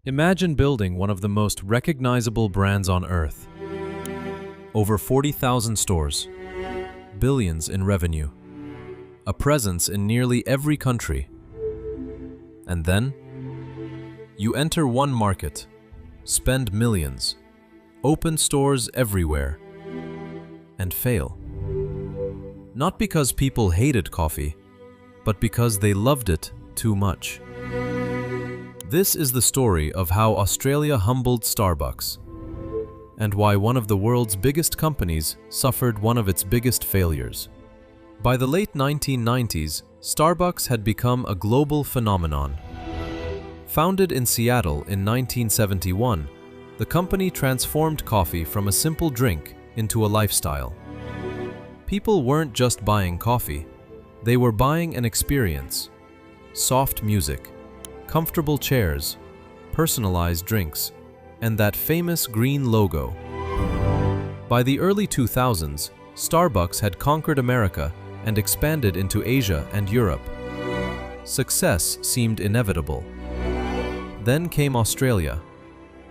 Imagine building one of the most recognizable brands on earth. Over 40,000 stores, billions in revenue, a presence in nearly every country. And then, you enter one market, spend millions, open stores everywhere, and fail. Not because people hated coffee, but because they loved it too much. This is the story of how Australia humbled Starbucks, and why one of the world's biggest companies suffered one of its biggest failures. By the late 1990s, Starbucks had become a global phenomenon. Founded in Seattle in 1971, the company transformed coffee from a simple drink into a lifestyle. People weren't just buying coffee, they were buying an experience. Soft music, comfortable chairs, personalized drinks, and that famous green logo. By the early 2000s, Starbucks had conquered America and expanded into Asia and Europe. Success seemed inevitable. Then came Australia,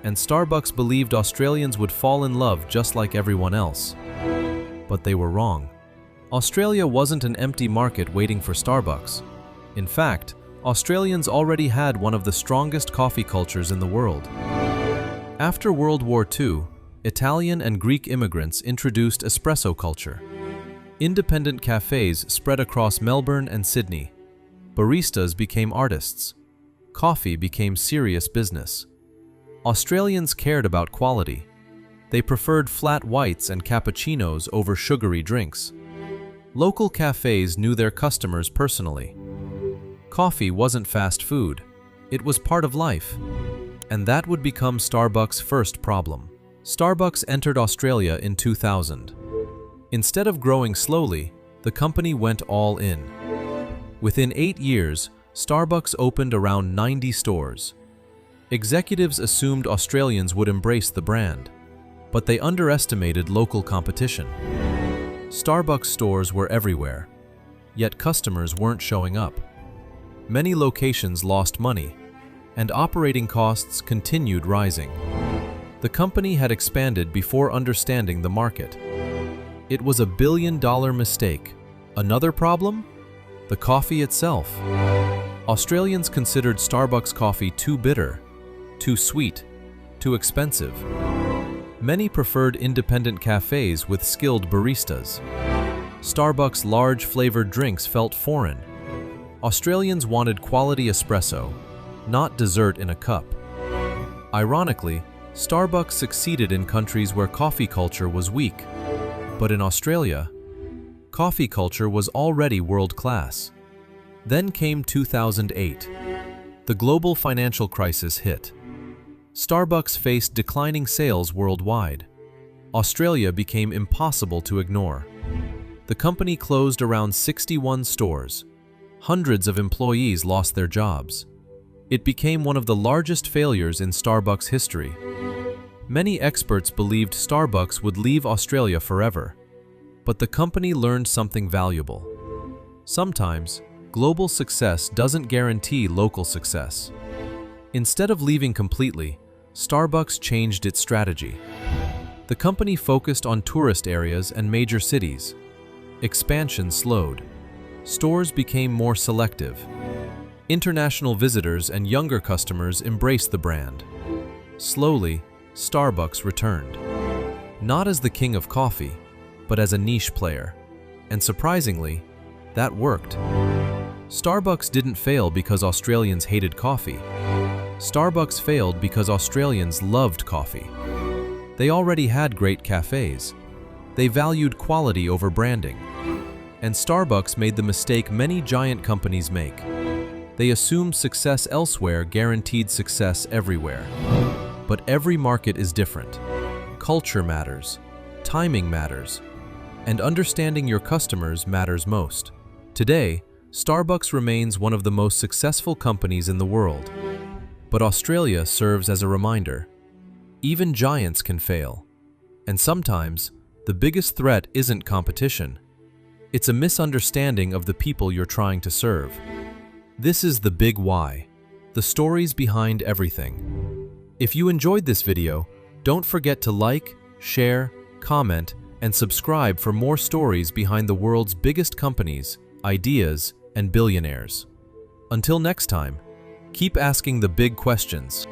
and Starbucks believed Australians would fall in love just like everyone else. But they were wrong. Australia wasn't an empty market waiting for Starbucks. In fact, Australians already had one of the strongest coffee cultures in the world. After World War II, Italian and Greek immigrants introduced espresso culture. Independent cafes spread across Melbourne and Sydney. Baristas became artists. Coffee became serious business. Australians cared about quality. They preferred flat whites and cappuccinos over sugary drinks. Local cafes knew their customers personally. Coffee wasn't fast food, it was part of life. And that would become Starbucks' first problem. Starbucks entered Australia in 2000. Instead of growing slowly, the company went all in. Within 8 years, Starbucks opened around 90 stores. Executives assumed Australians would embrace the brand, but they underestimated local competition. Starbucks stores were everywhere, yet customers weren't showing up. Many locations lost money, and operating costs continued rising. The company had expanded before understanding the market. It was a billion-dollar mistake. Another problem? The coffee itself. Australians considered Starbucks coffee too bitter, too sweet, too expensive. Many preferred independent cafes with skilled baristas. Starbucks' large flavored drinks felt foreign. Australians wanted quality espresso, not dessert in a cup. Ironically, Starbucks succeeded in countries where coffee culture was weak. But in Australia, coffee culture was already world-class. Then came 2008. The global financial crisis hit. Starbucks faced declining sales worldwide. Australia became impossible to ignore. The company closed around 61 stores. Hundreds of employees lost their jobs. It became one of the largest failures in Starbucks history. Many experts believed Starbucks would leave Australia forever. But the company learned something valuable. Sometimes, global success doesn't guarantee local success. Instead of leaving completely, Starbucks changed its strategy. The company focused on tourist areas and major cities. Expansion slowed. Stores became more selective. International visitors and younger customers embraced the brand. Slowly, Starbucks returned. Not as the king of coffee, but as a niche player. And surprisingly, that worked. Starbucks didn't fail because Australians hated coffee. Starbucks failed because Australians loved coffee. They already had great cafes. They valued quality over branding. And Starbucks made the mistake many giant companies make. They assumed success elsewhere guaranteed success everywhere. But every market is different. Culture matters. Timing matters. And understanding your customers matters most. Today, Starbucks remains one of the most successful companies in the world. But Australia serves as a reminder. Even giants can fail. And sometimes, the biggest threat isn't competition. It's a misunderstanding of the people you're trying to serve. This is the big why, the stories behind everything. If you enjoyed this video, don't forget to like, share, comment, and subscribe for more stories behind the world's biggest companies, ideas, and billionaires. Until next time, keep asking the big questions.